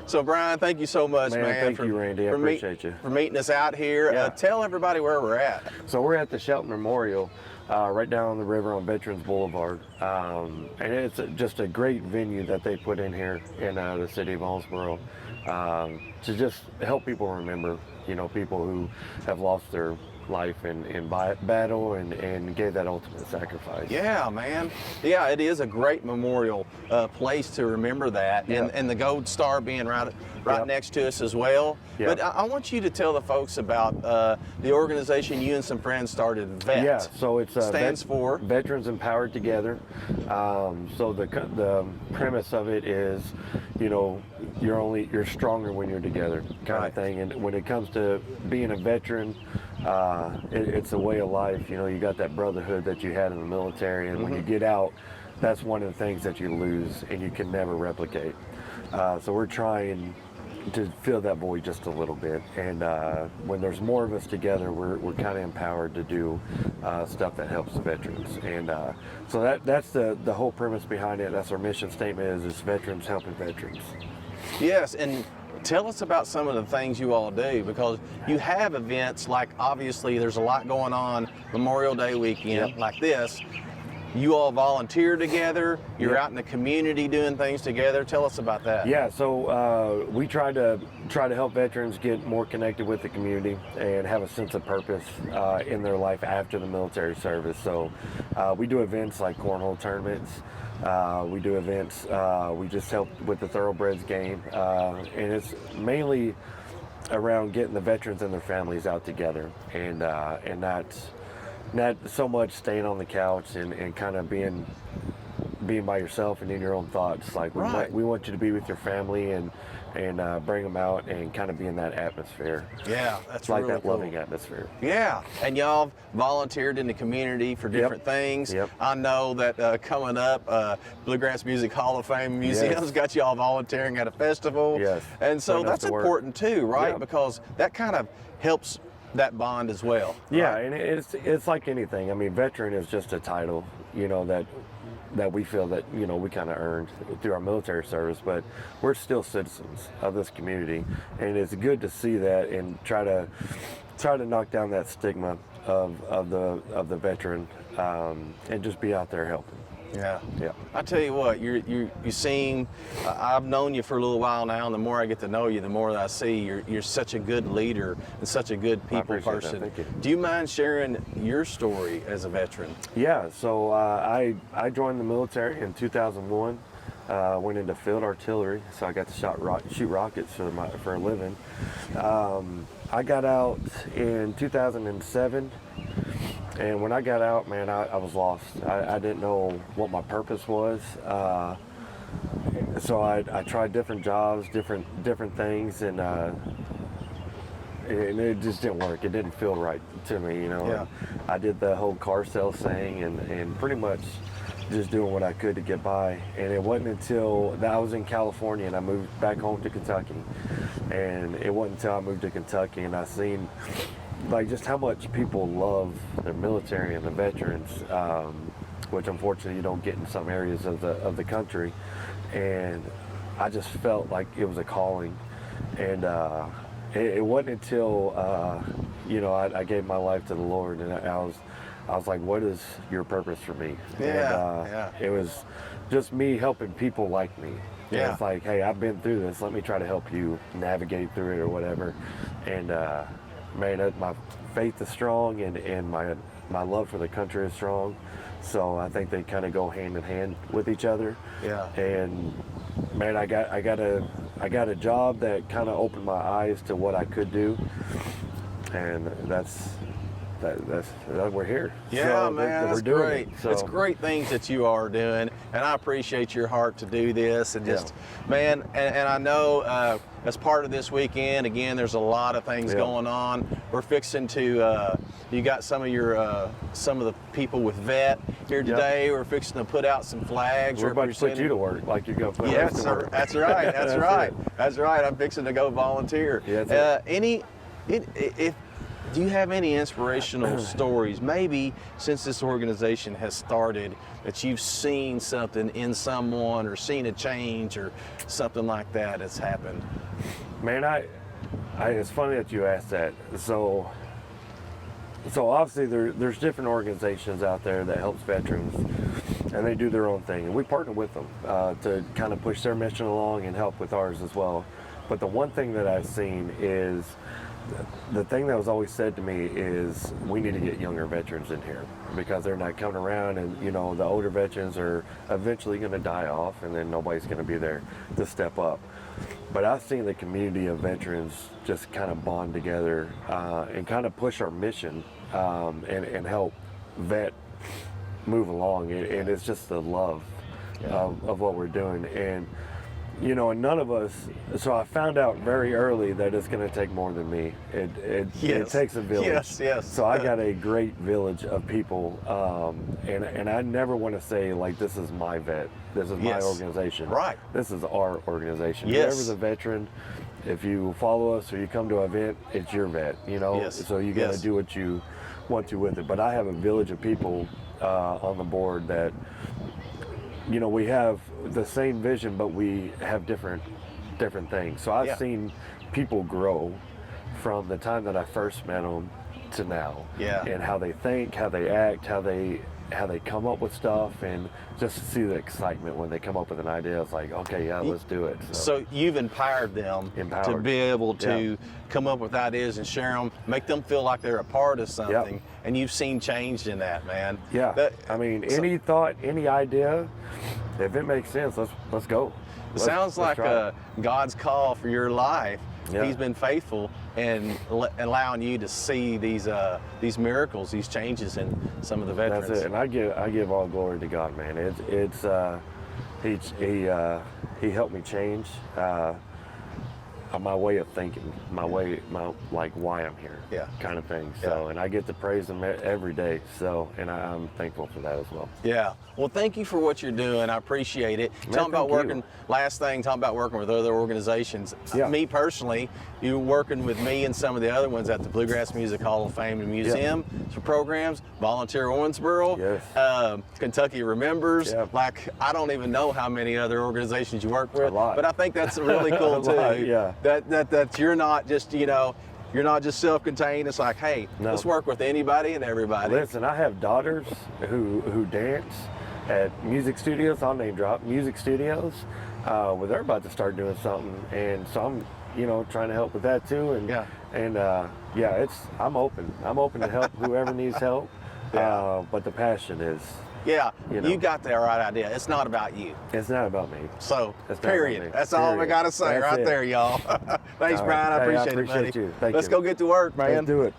So Brian, thank you so much, man. Thank you, Randy. I appreciate you. For meeting us out here. Yeah. Tell everybody where we're at. So we're at the Shelton Memorial, right down the river on Veterans Boulevard. And it's just a great venue that they put in here in the city of Owensboro, to just help people remember, people who have lost their life in battle and gave that ultimate sacrifice. Yeah, man. Yeah, it is a great memorial place to remember that, and the Gold Star being right next to us as well. But I want you to tell the folks about the organization you and some friends started, VET. Yeah, so it stands for Veterans Empowered Together. So the premise of it is, you're stronger when you're together, kind of thing. And when it comes to being a veteran, it's a way of life. You got that brotherhood that you had in the military, and when you get out, that's one of the things that you lose and you can never replicate. So we're trying to fill that void just a little bit, and when there's more of us together, we're kind of empowered to do stuff that helps the veterans. And so that's the whole premise behind it. That's our mission statement, is veterans helping veterans. Yes, and tell us about some of the things you all do, because you have events like, obviously there's a lot going on Memorial Day weekend like this. You all volunteer together, you're out in the community doing things together. Tell us about that. Yeah, so we try to help veterans get more connected with the community and have a sense of purpose in their life after the military service. So we do events like cornhole tournaments. We do events, we just help with the Thoroughbreds game, and it's mainly around getting the veterans and their families out together, and not so much staying on the couch and kind of being by yourself and in your own thoughts. Like we want you to be with your family and bring them out and kind of be in that atmosphere. Yeah, that's like really that cool. loving atmosphere. Yeah, and y'all volunteered in the community for different things. I know that coming up, Bluegrass Music Hall of Fame Museum's got y'all volunteering at a festival. Yes. And so that's important too, right? Because that kind of helps that bond as well. Yeah, and it's like anything. I mean, veteran is just a title, that we feel that we kind of earned through our military service, but we're still citizens of this community, and it's good to see that and try to knock down that stigma of the veteran, and just be out there helping. Yeah. I tell you what, you seem, I've known you for a little while now, and the more I get to know you, the more that I see you're such a good leader and such a good people person. Thank you. Do you mind sharing your story as a veteran? Yeah, so I joined the military in 2001. Went into field artillery, so I got to shoot rockets for a living. I got out in 2007. And when I got out, man, I was lost. I didn't know what my purpose was. So I tried different jobs, different things, and it just didn't work. It didn't feel right to me, Yeah. I did the whole car sales thing and pretty much just doing what I could to get by. And it wasn't until I was in California and I moved back home to Kentucky. And it wasn't until I moved to Kentucky and I seen just how much people love their military and the veterans, which unfortunately you don't get in some areas of the country. And I just felt like it was a calling. And it wasn't until I gave my life to the Lord, and I was like, what is your purpose for me? It was just me helping people like me. Yeah. It's like, hey, I've been through this. Let me try to help you navigate through it or whatever. And man, my faith is strong, and my love for the country is strong. So I think they kind of go hand in hand with each other. Yeah. And man, I got a job that kind of opened my eyes to what I could do, and that's we're here. Yeah, so man, that's doing great. It, so. It's great things that you are doing, and I appreciate your heart to do this. And just, man, and I know as part of this weekend, again, there's a lot of things going on. We're fixing to, you got some of the people with VET here today. We're fixing to put out some flags. We're about to put you to work, like you're going to put us to work. That's right. That's right. I'm fixing to go volunteer. Yeah, Do you have any inspirational stories, maybe since this organization has started, that you've seen something in someone or seen a change or something like that has happened? Man, it's funny that you asked that. So obviously there's different organizations out there that helps veterans, and they do their own thing, and we partner with them to kind of push their mission along and help with ours as well. But the one thing that I've seen is, the thing that was always said to me is, we need to get younger veterans in here because they're not coming around, and the older veterans are eventually going to die off, and then nobody's going to be there to step up. But I've seen the community of veterans just kind of bond together and kind of push our mission and help vet move along. And it's just the love of what we're doing. And and none of us, so I found out very early that it's going to take more than me. It takes a village. Yes. So I got a great village of people, and I never want to say, like, this is my vet, this is my organization. Right. This is our organization. Yes. Whoever's a veteran, if you follow us or you come to an event, it's your vet, Yes. So you got to do what you want to with it. But I have a village of people on the board that, we have the same vision, but we have different things. So I've seen people grow from the time that I first met them to now. Yeah. And how they think, how they act, how they come up with stuff, and just to see the excitement when they come up with an idea. It's like, okay, yeah, let's do it. So you've empowered them to be able to come up with ideas and share them, make them feel like they're a part of something, and you've seen change in that, man. Yeah. Any thought, any idea, if it makes sense, let's go. It sounds like God's call for your life. Yeah. He's been faithful and allowing you to see these miracles, these changes in some of the veterans. That's it, and I give all glory to God, man. He helped me change my way of thinking, like why I'm here, kind of thing. So, and I get to praise Him every day. So, and I'm thankful for that as well. Yeah. Well, thank you for what you're doing. I appreciate it. Man, talking about working with other organizations. Yeah. Me personally, you're working with me and some of the other ones at the Bluegrass Music Hall of Fame and Museum for programs, Volunteer Owensboro, Kentucky Remembers. Yeah. Like, I don't even know how many other organizations you work with, A lot. but I think that's really cool too. That you're not just, you're not just self-contained. It's like, hey, let's work with anybody and everybody. Listen, I have daughters who dance at music studios. I'll name drop music studios. Where they're about to start doing something, and so I'm, trying to help with that too. And I'm open. I'm open to help whoever needs help. But the passion is. Yeah, you got the right idea. It's not about you. It's not about me. So, period. That's all I got to say right there, y'all. Thanks, Brian. I appreciate it, buddy. You. Thank Let's you. go get to work, man. Let's do it.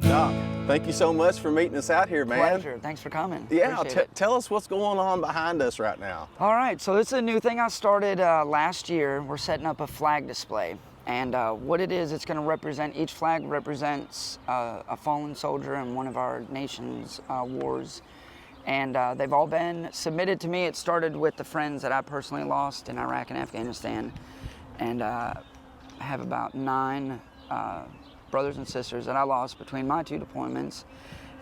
Doc, thank you so much for meeting us out here, man. Pleasure. Thanks for coming. Yeah, Appreciate it. tell us what's going on behind us right now. All right, so this is a new thing I started last year. We're setting up a flag display. And what it is, it's going to represent, each flag represents a fallen soldier in one of our nation's wars. And they've all been submitted to me. It started with the friends that I personally lost in Iraq and Afghanistan. And I have about 9 brothers and sisters that I lost between my 2 deployments.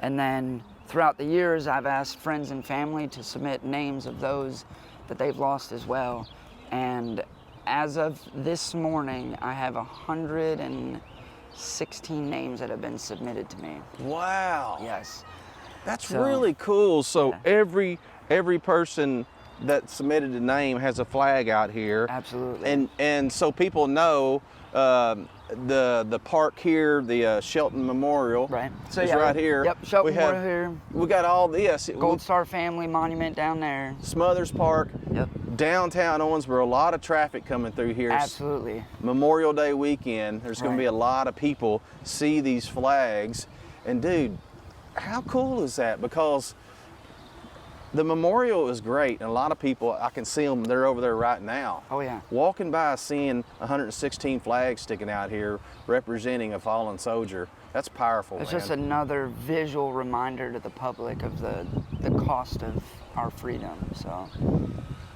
And then throughout the years, I've asked friends and family to submit names of those that they've lost as well. And as of this morning, I have 116 names that have been submitted to me. Wow. Yes. That's really cool. So every person that submitted a name has a flag out here. Absolutely. And so people know the park here, the Shelton Memorial. Right. So is right here. Yep. Shelton Memorial here. We got all this. Gold Star Family Monument down there. Smothers Park. Yep. Downtown Owensboro, a lot of traffic coming through here. Absolutely. Memorial Day weekend, there's going to be a lot of people see these flags. And dude, how cool is that? Because the memorial is great, and a lot of people, I can see them, they're over there right now. Oh yeah. Walking by, seeing 116 flags sticking out here representing a fallen soldier, that's powerful, It's man. just another visual reminder to the public of the cost of our freedom. So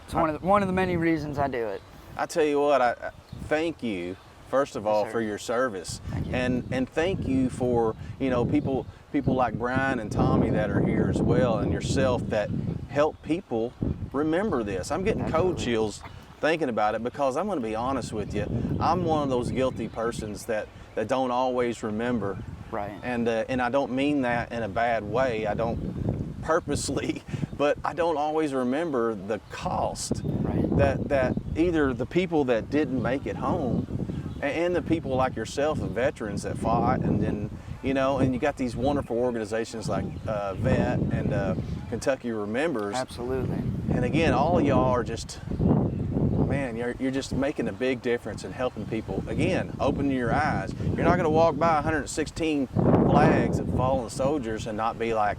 it's one of the many reasons I do it. I tell you what, I thank you first of all sir. for your service, Thank you. and thank you for people like Brian and Tommy that are here as well, and yourself that help people remember this. I'm getting cold chills thinking about it, because I'm going to be honest with you, I'm one of those guilty persons that don't always remember. Right. And I don't mean that in a bad way. I don't purposely, but I don't always remember the cost. Right. That either the people that didn't make it home, and the people like yourself, the veterans that fought, and then and you got these wonderful organizations like VET and Kentucky Remembers. Absolutely. And again, all of y'all are just, man, you're just making a big difference in helping people. Again, opening your eyes. You're not going to walk by 116 flags of fallen soldiers and not be like,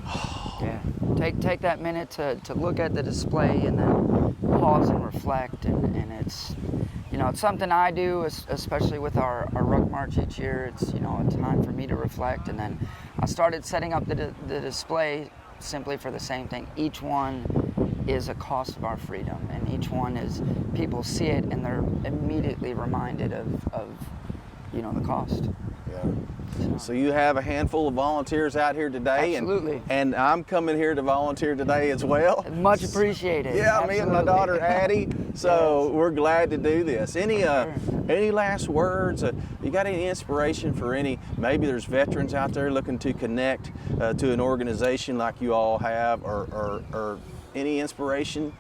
oh. Yeah. Take that minute to look at the display and then pause and reflect. And it's, it's something I do, especially with our ruck march each year. It's, a time for me to reflect. And then I started setting up the display simply for the same thing. Each one is a cost of our freedom, and each one is, people see it and they're immediately reminded of the cost. Yeah. So you have a handful of volunteers out here today. Absolutely. And I'm coming here to volunteer today as well. Much appreciated. Yeah, Absolutely. me and my daughter Addie. So we're glad to do this. Any last words? You got any inspiration for maybe there's veterans out there looking to connect to an organization like you all have, or any inspiration?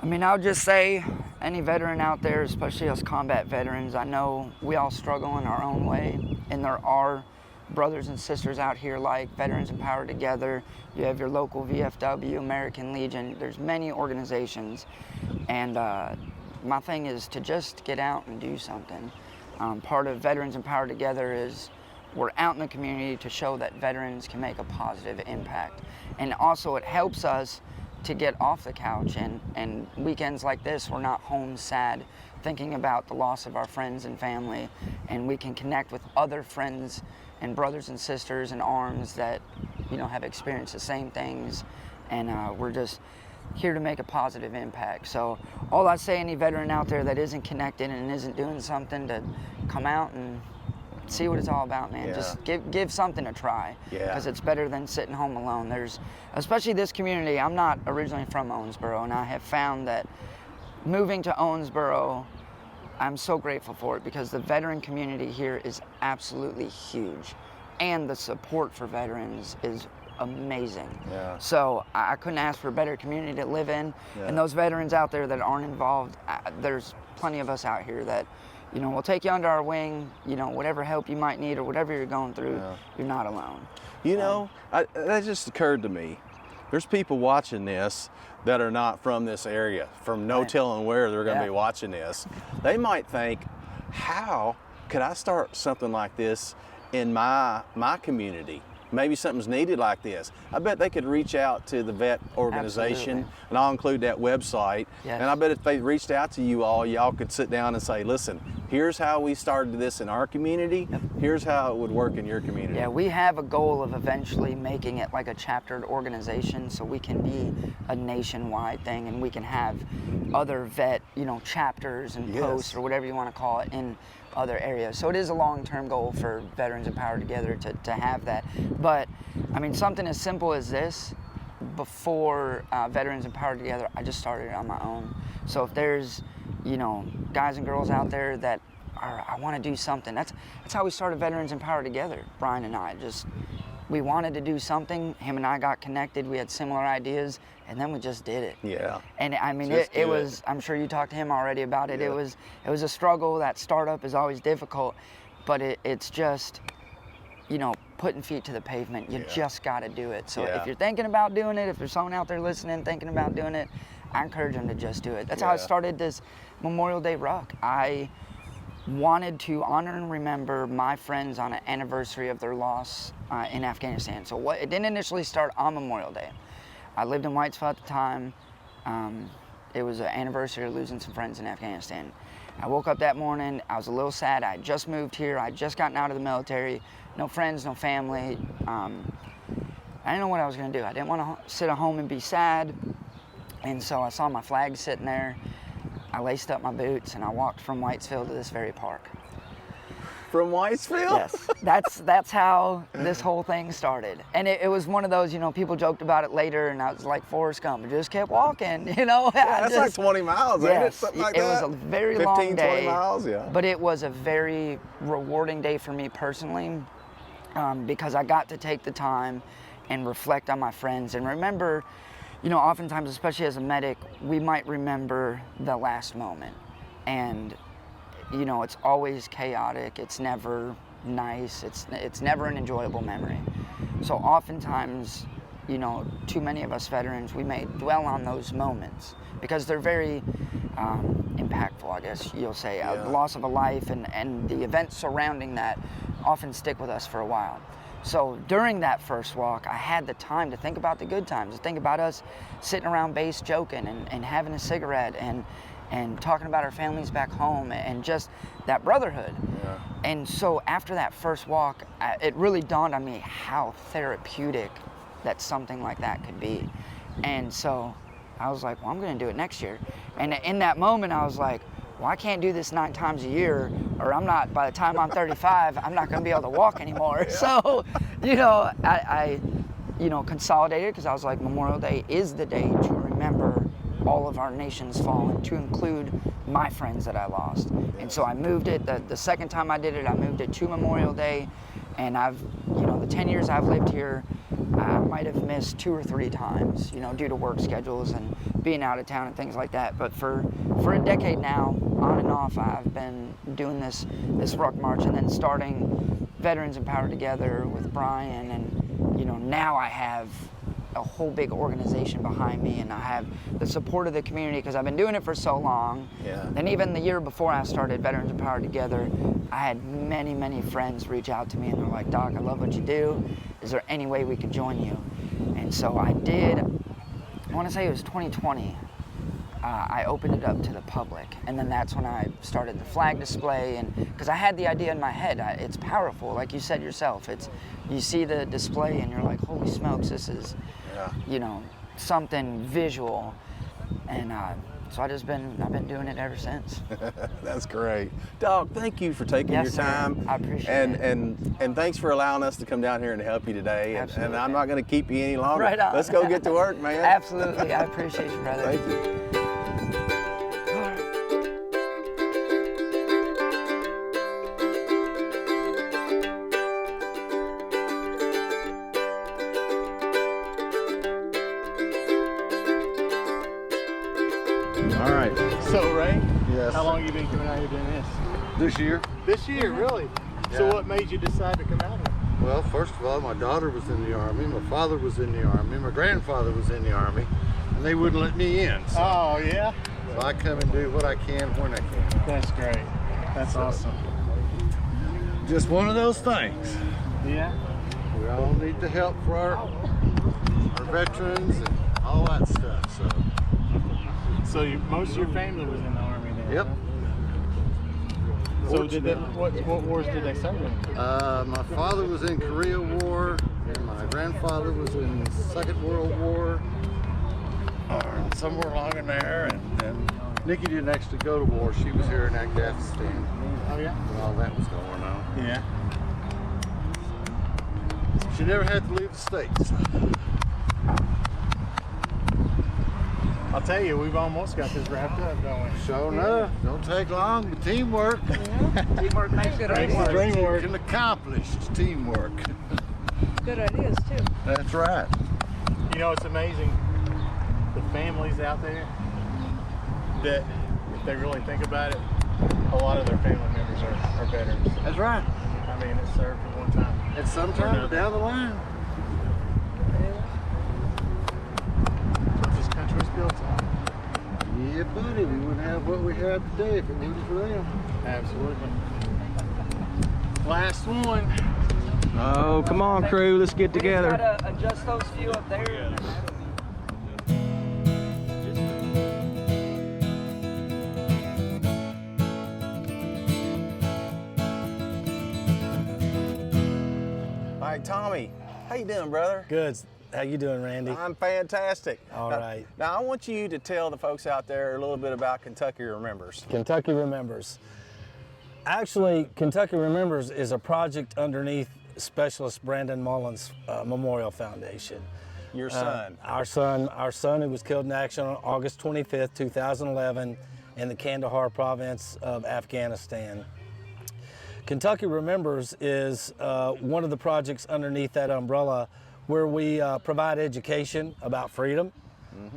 I mean, I'll just say, any veteran out there, especially us combat veterans, I know we all struggle in our own way, and there are brothers and sisters out here like Veterans Empowered Together. You have your local VFW, American Legion. There's many organizations, and my thing is to just get out and do something. Part of Veterans Empowered Together is we're out in the community to show that veterans can make a positive impact. And also it helps us to get off the couch, and weekends like this, we're not home sad thinking about the loss of our friends and family, and we can connect with other friends and brothers and sisters in arms that have experienced the same things, and we're just here to make a positive impact. So all I say, any veteran out there that isn't connected and isn't doing something, to come out and see what it's all about, man. Yeah. Just give something a try, because it's better than sitting home alone. There's, especially this community, I'm not originally from Owensboro, and I have found that moving to Owensboro, I'm so grateful for it, because the veteran community here is absolutely huge, and the support for veterans is amazing. Yeah. So I couldn't ask for a better community to live in. Yeah. And those veterans out there that aren't involved, there's plenty of us out here that we'll take you under our wing, whatever help you might need or whatever you're going through, you're not alone. That just occurred to me. There's people watching this that are not from this area, from no telling where they're going to be watching this. They might think, how could I start something like this in my community? Maybe something's needed like this. I bet they could reach out to the VET organization, and I'll include that website. Yes. And I bet if they reached out to you all, y'all could sit down and say, listen, here's how we started this in our community. Here's how it would work in your community. Yeah, we have a goal of eventually making it like a chaptered organization, so we can be a nationwide thing, and we can have other VET, chapters and posts or whatever you want to call it in other areas. So it is a long-term goal for Veterans Empowered Together to have that. But I mean, something as simple as this, before Veterans Empowered Together, I just started it on my own. So if there's guys and girls out there that I want to do something, that's how we started Veterans Empowered Together. Brian and I we wanted to do something. Him and I got connected. We had similar ideas, and then we just did it. Yeah. And I mean, it was, I'm sure you talked to him already about it. Yeah. It was a struggle. That startup is always difficult, but it's just, putting feet to the pavement. You just got to do it. So if you're thinking about doing it, if there's someone out there listening thinking about doing it, I encourage them to just do it. That's how I started this Memorial Day Ruck. I wanted to honor and remember my friends on an anniversary of their loss in Afghanistan. So it didn't initially start on Memorial Day. I lived in Whitesville at the time. It was an anniversary of losing some friends in Afghanistan. I woke up that morning, I was a little sad. I had just moved here, I had just gotten out of the military, no friends, no family. I didn't know what I was going to do. I didn't want to sit at home and be sad. And so I saw my flag sitting there. I laced up my boots and I walked from Whitesville to this very park. From Whitesville? Yes, that's how this whole thing started. And it was one of those, you know, people joked about it later, and I was like Forrest Gump, I just kept walking, you know. Yeah, that's like 20 miles, ain't it? Something like that? It was a very 15, long day. 20 miles, yeah. But it was a very rewarding day for me personally, because I got to take the time and reflect on my friends and remember, you know, oftentimes, especially as a medic, we might remember the last moment. And you know, it's always chaotic. It's never nice. It's never an enjoyable memory. So oftentimes, you know, too many of us veterans, we may dwell on those moments because they're very impactful, I guess you'll say. Yeah. The loss of a life and the events surrounding that often stick with us for a while. So during that first walk, I had the time to think about the good times, to think about us sitting around base joking and having a cigarette and talking about our families back home and just that brotherhood. Yeah. And so after that first walk, it really dawned on me how therapeutic that something like that could be. And so I was like, well, I'm gonna do it next year. And in that moment, I was like, well, I can't do this 9 times a year, or I'm not, by the time I'm 35, I'm not gonna be able to walk anymore. Yeah. So, you know, I you know, consolidated, because I was like, Memorial Day is the day to remember all of our nation's fallen, to include my friends that I lost. And so I moved it, the second time I did it, I moved it to Memorial Day, and I've, you know, the 10 years I've lived here, I might have missed 2 or 3 times, you know, due to work schedules and being out of town and things like that. But for a decade now, on and off, I've been doing this ruck march, and then starting Veterans Empowered Together with Brian, and, you know, now I have a whole big organization behind me, and I have the support of the community because I've been doing it for so long. Yeah. And even the year before I started Veterans Empowered Together, I had many, many friends reach out to me and they're like, Doc, I love what you do. Is there any way we could join you? And so I did, I want to say it was 2020. I opened it up to the public, and then that's when I started the flag display, and because I had the idea in my head. It's powerful, like you said yourself. It's, you see the display and you're like, holy smokes, this is, you know, something visual. And so I've been doing it ever since. That's great. Doc, thank you for taking your time. Sir. I appreciate it. And thanks for allowing us to come down here and help you today. And I'm not going to keep you any longer. Right on. Let's go get to work, man. Absolutely. I appreciate you, brother. Thank you. All right. So, Ray, Yes. how long have you been coming out here doing this? This year? This year, really? So Yeah. what made you decide to come out here? Well, first of all, my daughter was in the Army, my father was in the Army, my grandfather was in the Army, and they wouldn't let me in. So, Oh, yeah? so I come and do what I can when I can. That's great. That's awesome. Just one of those things. Yeah? We all need the help for our veterans and all that stuff. So, Most of your family was in the Army then? yep. Huh? So what wars did they serve in? My father was in Korea War, and my grandfather was in Second World War, or somewhere along in there. And Nikki didn't actually go to war; she was here in Afghanistan Oh, yeah? when all that was going on. Yeah. She never had to leave the States. I'll tell you, we've almost got this wrapped up, don't we? Sure enough, don't take long, but teamwork. Teamwork makes it Teamwork. Teamwork. Can accomplish teamwork. Good ideas too. That's right. You know, it's amazing, the families out there that, if they really think about it, a lot of their family members are veterans. That's right. I mean, it served at one time. And sometime down the line. That's what this country was built on. Yeah, buddy, we wouldn't have what we have today if it wasn't for them. Absolutely. Last one. Oh, come on, crew. Let's get together. We just gotta adjust those few up there. All right, Tommy, How you doing, brother? Good. How you doing, Randy? I'm fantastic. All right. Now, I want you to tell the folks out there a little bit about Kentucky Remembers. Kentucky Remembers. Actually, Kentucky Remembers is a project underneath Specialist Brandon Mullins Memorial Foundation. Your son. Our son who was killed in action on August 25th, 2011 in the Kandahar province of Afghanistan. Kentucky Remembers is one of the projects underneath that umbrella where we provide education about freedom,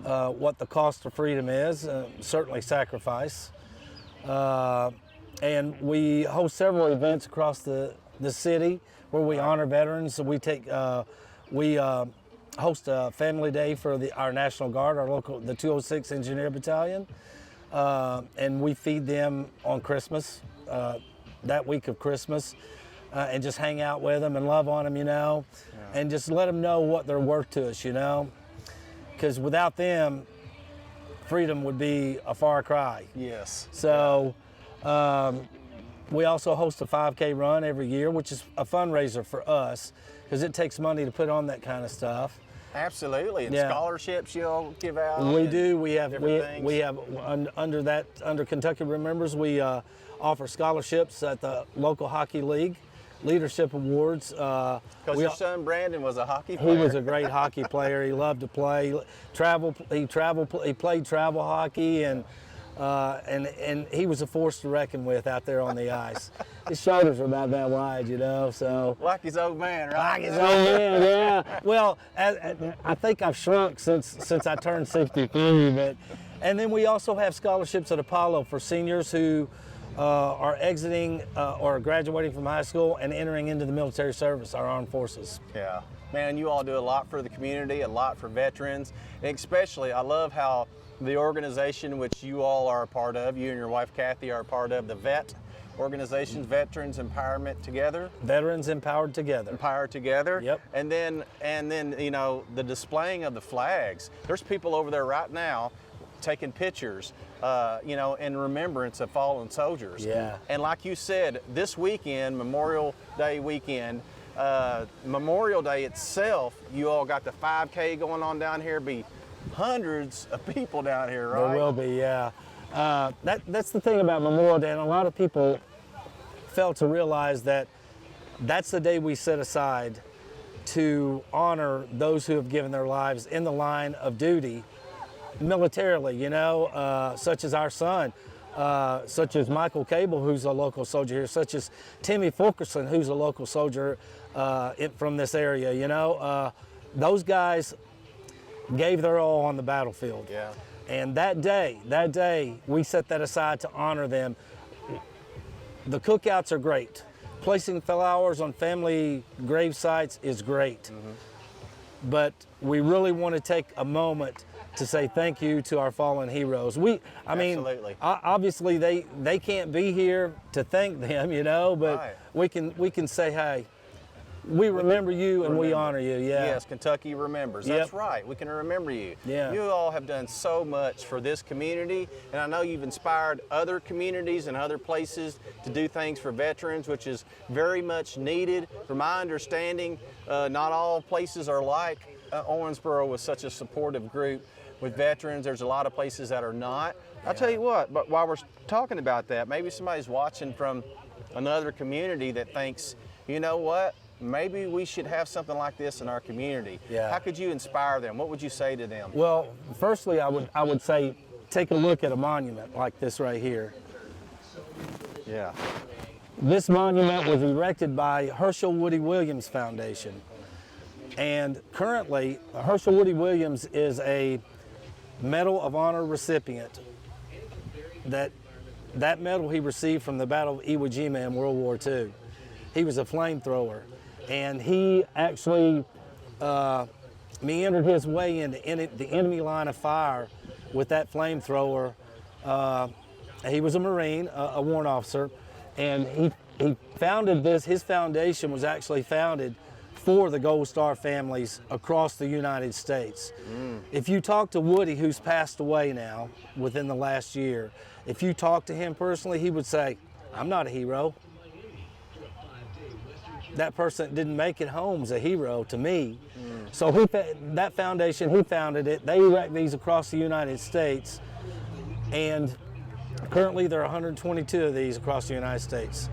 what the cost of freedom is, certainly sacrifice. And we host several events across the city where we honor veterans. So we host a family day for our National Guard, the 206 Engineer Battalion, and we feed them on Christmas, that week of Christmas, and just hang out with them and love on them, and just let them know what they're worth to us, because without them, freedom would be a far cry. Yes. So we also host a 5K run every year, which is a fundraiser for us because it takes money to put on that kind of stuff. Absolutely, and Yeah. scholarships you'll give out. We and do. We have different things. we have under Kentucky Remembers, we offer scholarships at the local hockey league, leadership awards. Because your son Brandon was a hockey He player. was a great hockey player. He loved to play. He played travel hockey, and he was a force to reckon with out there on the ice. His shoulders are about that wide, so. Like his old man, right? Like his old man, yeah. Well, I think I've shrunk since I turned 63, and then we also have scholarships at Apollo for seniors who are exiting or graduating from high school and entering into the military service, our armed forces. Yeah. Man, you all do a lot for the community, a lot for veterans, and especially I love how the organization which you all are a part of, you and your wife Kathy are a part of, the VET organizations, Veterans Empowerment Together. Veterans Empowered Together. Empowered Together. Yep. And then the displaying of the flags. There's people over there right now taking pictures, in remembrance of fallen soldiers. Yeah. And like you said, this weekend, Memorial Day weekend, Memorial Day itself, you all got the 5K going on down here. Be hundreds of people down here, right? There will be, yeah. That's the thing about Memorial Day, and a lot of people fail to realize that that's the day we set aside to honor those who have given their lives in the line of duty militarily, such as our son, such as Michael Cable, who's a local soldier here, such as Timmy Fulkerson, who's a local soldier from this area, those guys gave their all on the battlefield. Yeah. And that day, we set that aside to honor them. The cookouts are great. Placing flowers on family grave sites is great. Mm-hmm. But we really want to take a moment to say thank you to our fallen heroes. Absolutely. Obviously they can't be here to thank them, but right. we can say, hey, we remember you and we honor you. Yeah. Yes, Kentucky Remembers. Yep. That's right. We can remember you. Yeah. You all have done so much for this community, and I know you've inspired other communities and other places to do things for veterans, which is very much needed. From my understanding, not all places are like Owensboro with such a supportive group with veterans. There's a lot of places that are not. I'll tell you what, but while we're talking about that, maybe somebody's watching from another community that thinks, you know what? Maybe we should have something like this in our community. Yeah. How could you inspire them? What would you say to them? Well, firstly, I would say take a look at a monument like this right here. Yeah. This monument was erected by Herschel Woody Williams Foundation. And currently, Herschel Woody Williams is a Medal of Honor recipient. That medal he received from the Battle of Iwo Jima in World War II. He was a flamethrower. And he actually meandered his way into the enemy line of fire with that flamethrower. He was a Marine, a warrant officer, and he founded this. His foundation was actually founded for the Gold Star families across the United States. If you talk to Woody, who's passed away now within the last year, if you talk to him personally, he would say, I'm not a hero. that person that didn't make it home is a hero to me. So that foundation, he founded it. They erect these across the United States, and currently there are 122 of these across the United States.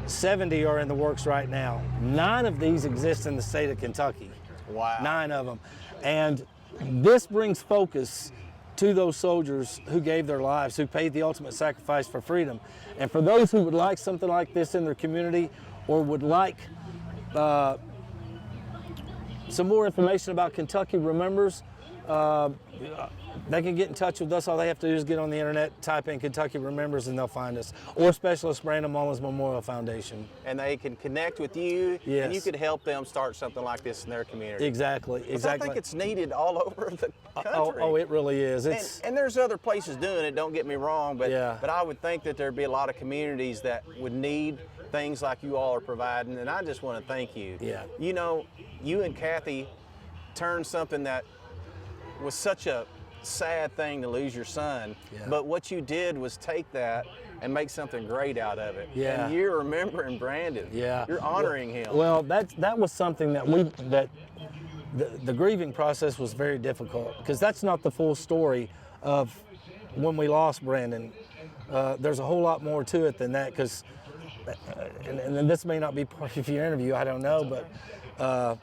70 are in the works right now. 9 of these exist in the state of Kentucky. Wow. 9 of them. And this brings focus to those soldiers who gave their lives, who paid the ultimate sacrifice for freedom. And for those who would like something like this in their community, or would like some more information about Kentucky Remembers, they can get in touch with us. All they have to do is get on the internet, type in Kentucky Remembers, and they'll find us. Or Specialist Brandon Mullins Memorial Foundation. And they can connect with you, Yes. and you could help them start something like this in their community. Exactly. I think it's needed all over the country. Oh, it really is. And there's other places doing it, don't get me wrong, but Yeah. but I would think that there'd be a lot of communities that would need things like you all are providing, and I just want to thank you. Yeah. You know, you and Kathy turned something that was such a sad thing to lose your son, Yeah. but what you did was take that and make something great out of it. Yeah. And you're remembering Brandon. Yeah. You're honoring him. Well, that was something that the grieving process was very difficult, because that's not the full story of when we lost Brandon. There's a whole lot more to it than that, because, and this may not be part of your interview, I don't know, but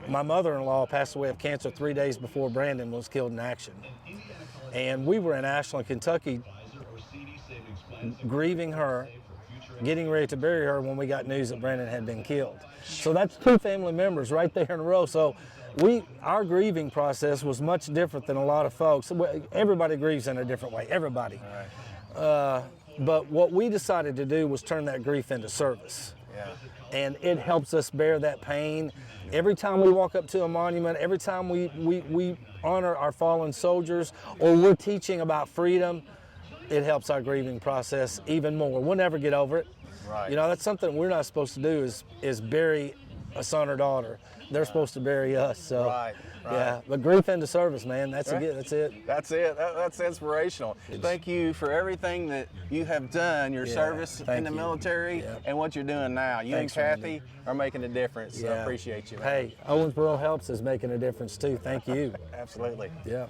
my mother-in-law passed away of cancer 3 days before Brandon was killed in action. And we were in Ashland, Kentucky, grieving her, getting ready to bury her when we got news that Brandon had been killed. So that's 2 family members right there in a row. So our grieving process was much different than a lot of folks. Everybody grieves in a different way, everybody. But what we decided to do was turn that grief into service. Yeah. And it helps us bear that pain. Every time we walk up to a monument, every time we honor our fallen soldiers, or we're teaching about freedom, it helps our grieving process even more. We'll never get over it. Right. You know, that's something we're not supposed to do, is bury a son or daughter. They're supposed to bury us. So, Right. yeah, but grief into service, man. That's it. That's it. That's it. That's inspirational. Thank you for everything that you have done, your Yeah, service in thank the you. military, Yeah. and what you're doing now. You Thanks, and Randy. Kathy are making a difference. So I appreciate you, man. Hey, Owensboro Helps is making a difference too. Thank you. Absolutely. Yeah.